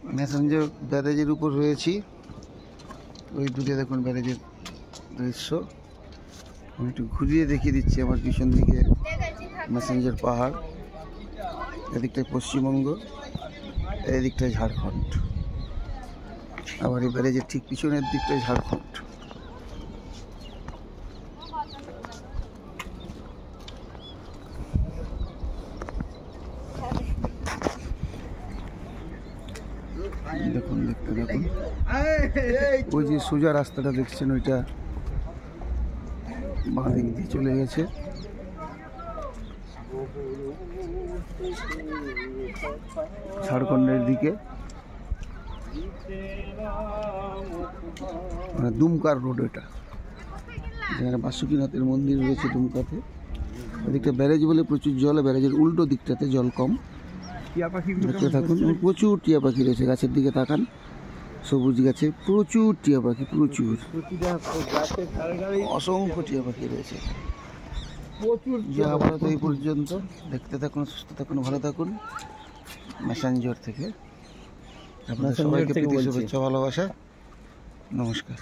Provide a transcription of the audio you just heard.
Messenger ব্যারেজের উপর রয়েছি। ওই দূরে দেখুন ব্যারেজের দৃশ্য। আমি একটু ঘুরিয়ে দেখিয়ে দিচ্ছি। আমার পিছন দিকে ম্যাসেঞ্জার পাহাড়, এদিকটায় পশ্চিমবঙ্গ, এদিকটায় ঝাড়খণ্ড। আবার এই ব্যারেজের ঠিক পিছনের দিকটায় ঝাড়খণ্ড। দেখুন, দেখতে দেখুন, ওই যে সোজা রাস্তাটা দেখছেন, ওইটা বাঁ দিক দিয়ে চলে গেছে। ঝাড়খণ্ডের দিকে, মানে দুমকার রোড, এটা যেখানে বাসুকীনাথের মন্দির রয়েছে দুমকাতে। ওদিকটা ব্যারেজ বলে প্রচুর জল, ব্যারেজের উল্টো দিকটাতে জল কম। দেখতে থাকুন, প্রচুর টিয়া পাখি রয়েছে। গাছের দিকে তাকান, সবুজ গাছে প্রচুর টিয়া পাখি, প্রচুর, অসংখ্য টিয়া পাখি রয়েছে। আপাতত এই পর্যন্ত। দেখতে থাকুন, সুস্থ থাকুন, ভালো থাকুন। ম্যাসেঞ্জার থেকে আপনাদের সবাইকে প্রীতি শুভেচ্ছা, ভালোবাসা, নমস্কার।